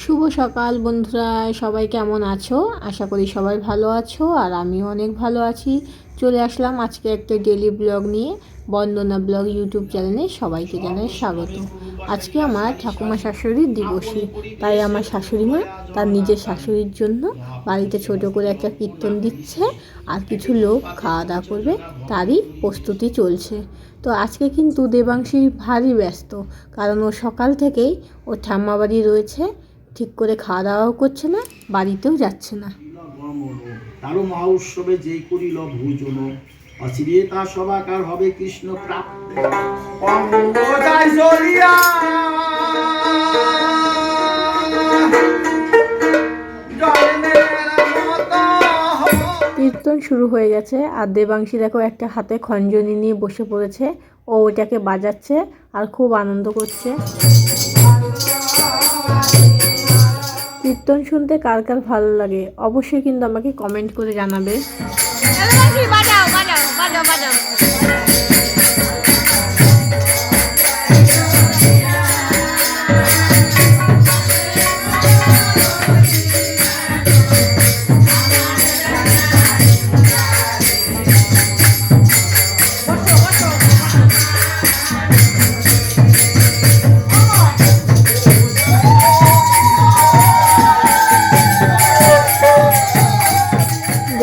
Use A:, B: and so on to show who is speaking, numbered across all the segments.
A: শুভ সকাল বন্ধুরা, সবাই কেমন আছো? আশা করি সবাই ভালো আছো আর আমিও অনেক ভালো আছি। চলে আসলাম আজকে একটা ডেলি ব্লগ নিয়ে। বন্দনা ব্লগ ইউটিউব চ্যানেলে সবাইকে জানাই স্বাগত। আজকে আমার ঠাকুমা শাশুড়ির দিবসী, তাই আমার শাশুড়ি মা তার নিজের শাশুড়ির জন্য বাড়িতে ছোট করে একটা কীর্তন দিচ্ছে আর কিছু লোক খাওয়া দাওয়া করবে, তারই প্রস্তুতি চলছে। তো আজকে কিন্তু দেবাংশী ভারী ব্যস্ত, কারণ ও সকাল থেকেই ওর ঠাম্মা বাড়ি রয়েছে, ঠিক করে খাওয়া দাওয়াও করছে না, বাড়িতেও যাচ্ছে না।
B: তারও মহা উৎসবে যেই করিল ভোজন, অচিরে তা সবাকার হবে কৃষ্ণ প্রাপ্ত।
A: কীর্তন শুরু হয়ে গেছে আর দেবাংশী দেখো একটা হাতে খঞ্জনি নিয়ে বসে পড়েছে, ও ওটাকে বাজাচ্ছে আর খুব আনন্দ করছে। কীর্তন শুনতে কার কার ভালো লাগে অবশ্যই কিন্তু আমাকে কমেন্ট করে জানাবে।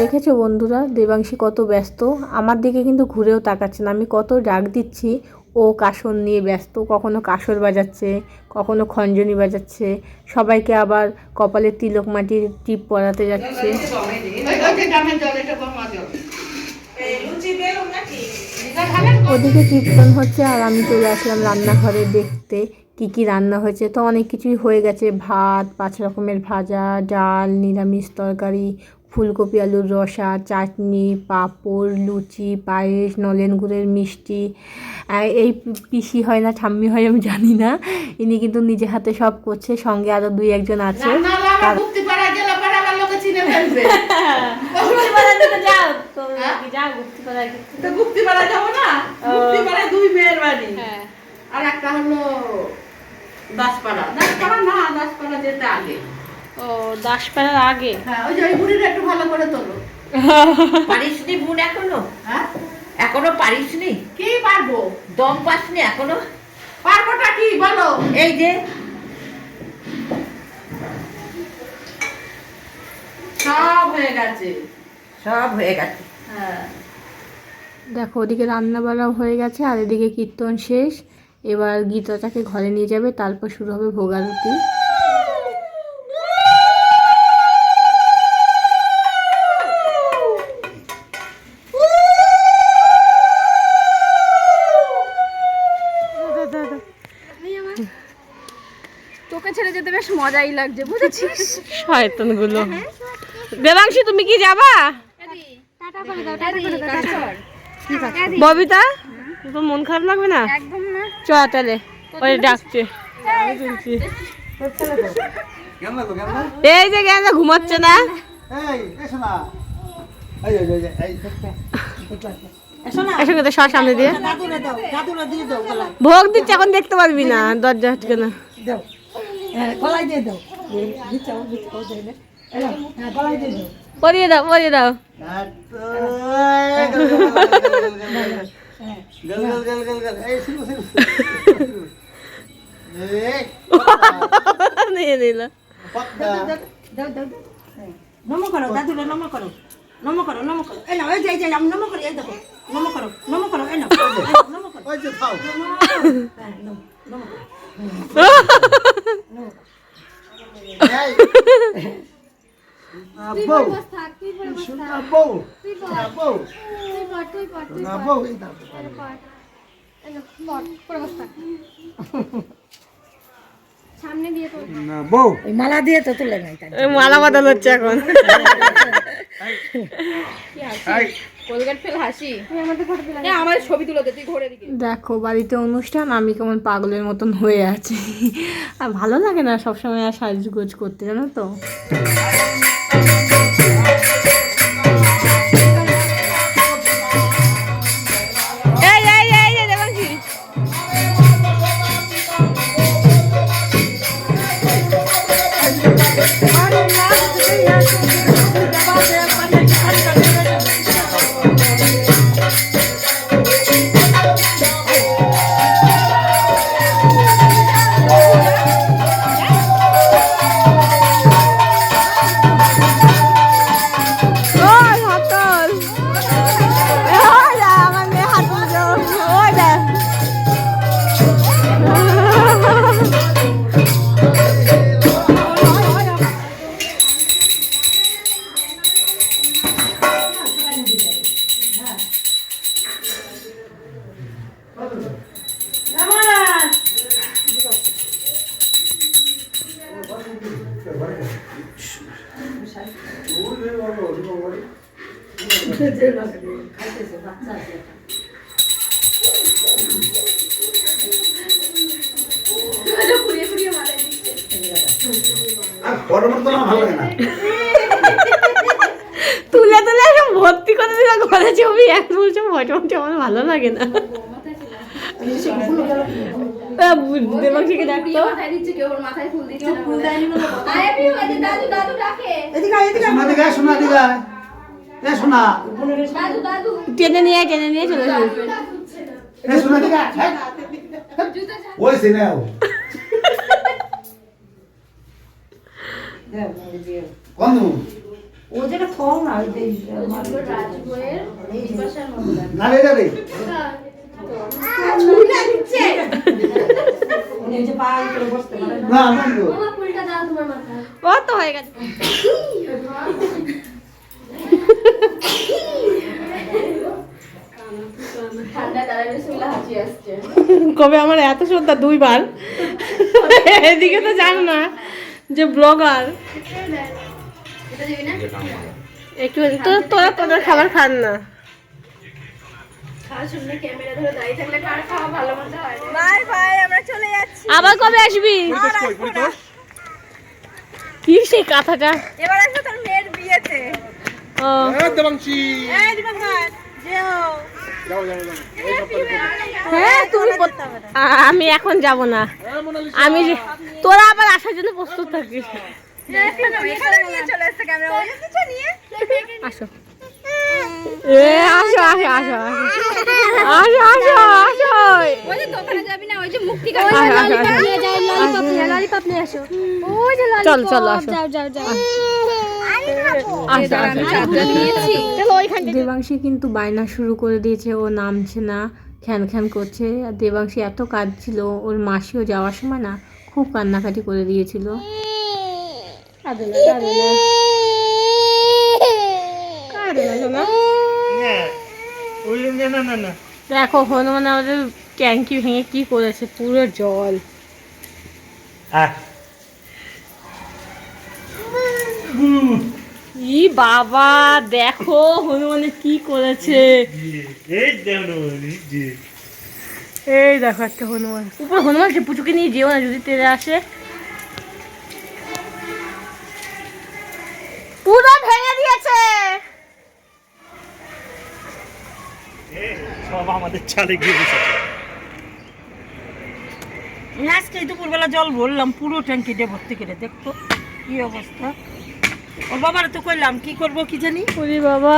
A: দেখেছো বন্ধুরা, দেবাংশী কত ব্যস্ত, আমার দিকে কিন্তু ঘুরেও তাকাচ্ছে না। আমি কত ডাক দিচ্ছি, ও কাসর নিয়ে ব্যস্ত, কখনো কাসর বাজাচ্ছে, কখনো খঞ্জনি বাজাচ্ছে, সবাইকে আবার কপালে তিলক মাটির টিপ পরাতে যাচ্ছে। ওদিকে কীর্তন হচ্ছে আর আমি চলে আসলাম রান্নাঘরে দেখতে কি কি রান্না হয়েছে। তো অনেক কিছুই হয়ে গেছে, ভাত, 5 রকমের ভাজা, ডাল, নিরামিষ তরকারি, ফুলকপি আলুর রসা, চাটনি, পাঁপড়, লুচি, পায়েস, নলেন গুড়ের মিষ্টি। এই পিসি হয় না ঠাম্মি হয় আমি জানি না, ইনি কিন্তু নিজে হাতে সব করছে, সঙ্গে আরও 2-1 জন আছে।
C: আর একটা হলো দাসপাড়া না, দাসপাড়া যেতে আগে।
A: ও, দাসপাড়ার আগে।
C: হ্যাঁ, ওই যে ওই বুড়িটা একটু ভালো করে তোলো।
D: পারিসনি বোন এখনো?
C: হ্যাঁ,
D: এখনো পারিসনি?
C: কি পারবো?
D: দম পাসনি এখনো?
C: পারবোটা কি বলো?
D: এই যে
C: সব হয়ে গেছে।
D: সব হয়ে গেছে।
C: হ্যাঁ,
A: দেখো ওদিকে রান্না বান্নাও হয়ে গেছে আর এদিকে কীর্তন শেষ। এবার গীতাটাকে ঘরে নিয়ে যাবে, তারপর শুরু হবে ভোগারতি।
E: তোকে ছেড়ে যেতে বেশ মজাই লাগছে, বুঝেছিস?
A: শয়তানগুলো। দেবাংশী তুমি কি যাবা? ববিতা, তোর মন খারাপ লাগবে না?
E: একদম না।
A: চ তাহলে, ওই ডাকছে। এই যে গেছে ঘুমাচ্ছে না। এসে তো সব সামনে দিয়ে ভোগ দিচ্ছে, এখন দেখতে পারবি না, দরজা হচ্ছে না। পরিয়ে দাও, পরিয়ে দাও। নিয়ে নিল।
D: নম করো দাদুরা, নম করো, নম করো, নম করো। এই না, ওই যে আমি নম করি, এই দেখো, নম করো, নম করো, এই না, নম করো, ওই যে খাও, নম করো।
E: সামনে দিয়ে তো
D: মালা দিয়ে তো তুলে নাই,
A: মালা বাদল হচ্ছে এখন।
E: কোলগেট ফেল হাসি, তুই আমাদের ফটো তুলে আমার ছবি তুলে দে, তুই ঘোরে দিকে।
A: দেখো বাড়িতে অনুষ্ঠান, আমি কেমন পাগলের মতন হয়ে আছি। আর ভালো লাগে না সবসময় আর সাজগোজ করতে, জানো তো। ওই হাতল ওই দেখ, আমার মেয়ে হাত তুলছে, ওই দেখ।
B: আর গরমের তো না ভালো লাগে না।
A: তুলে তুলে একদম ভর্তি করে দিল ঘরে ছবি, এখন বলছে ফটো ফটো আমার ভালো লাগে না। দেবাংশীকে ডাকতো,
E: মাথায় দিচ্ছে, কেউ ওর মাথায় ফুল দিচ্ছে না। আয় আপনি, ওই যে দাদু, দাদু ডাকে।
D: এদিকে আয়, এদিকে আয়।
B: শোনা দিঘা, শোনা দিঘা, এ শোনা,
E: দাদু, দাদু।
A: টেনে নিয়ে চলে যাবে।
B: এ শোনা দিঘা, ওই সিনেও কোন
D: ও জায়গা থও না, ওই যে
E: রাজবইয়ের বিপাশার মধ্যে।
B: না রে রে
E: ফুলটা দিচ্ছে।
D: উনি ওই যে পা করে বসতে পারে না।
B: না না গো।
E: মামা ফুলটা দাও তোমার মাথায়।
A: ও তো হয়ে গেছে।
E: ঠান্ডা কালার বিসমিল্লাহ হাসি আসছে।
A: কবে আমার এত শ্রদ্ধা দুইবার, এদিকে তো জানো না যে ব্লগার।
E: এটা দিবি না?
A: একটু তো তোরা খাবার খান না।
E: খাওয়ার সামনে ক্যামেরা ধরে দাঁড়িয়ে থাকলে কার খাওয়া ভালো মজা হয় না।
D: বাই বাই, আমরা চলে যাচ্ছি।
A: আবার কবে আসবি? কি সেই কথাটা?
D: এবার আসবে তোর মেয়ের বিয়েতে।
A: ও
B: দেবাংশী
D: এই দিবাকর, যেও।
A: হ্যাঁ, তুমি আমি এখন যাব না, আমি তোরা আবার আসার জন্য প্রস্তুত থাকিস।
D: এখানে নিয়ে চলে এসেছে ক্যামেরা, ওই কিছু নিয়ে।
A: আসো, এ আসো আসো আসো আসো আসো আসো।
E: ওই যে দোকানে যাবি না, ওই যে মুক্তি
A: আসো, আসো, আসো।
E: ললিপপ নিয়ে আসো। ওই যে
A: চলো চলো আসো।
E: যাও যাও যাও।
A: আসো,
E: আমি
A: আসো।
E: চার্জার নিয়েছি।
A: দেবাংশী কিন্তু বায়না শুরু করে দিয়েছে, ও নামছে না, খ্যান খ্যান করছে। আর দেবাংশী এত কাঁদছিল, ওর মাসিও যাওয়ার সময় না খুব কান্নাকাটি করে দিয়েছিল। দেখো হনুমান আমাদের ট্যাঙ্কি ভেঙে কি করেছে, পুরো জল। ই বাবা, দেখো হনুমানের কি করেছে। এই দেখো একটা হনুমান, উপর হনুমান সে পুচুকে নিয়ে যেও না, যদি তেরে আসে। পুরো ভেঙে দিয়েছে।
F: সব আমাদের চালে গিয়ে বসেছে।
D: আজকে দুপুরবেলা জল ভরলাম পুরো ট্যাঙ্কিতে ভর্তি করে, দেখতো কি অবস্থা। ওর বাবারা তো কইলাম কি করবো কি জানি।
A: ওরে বাবা,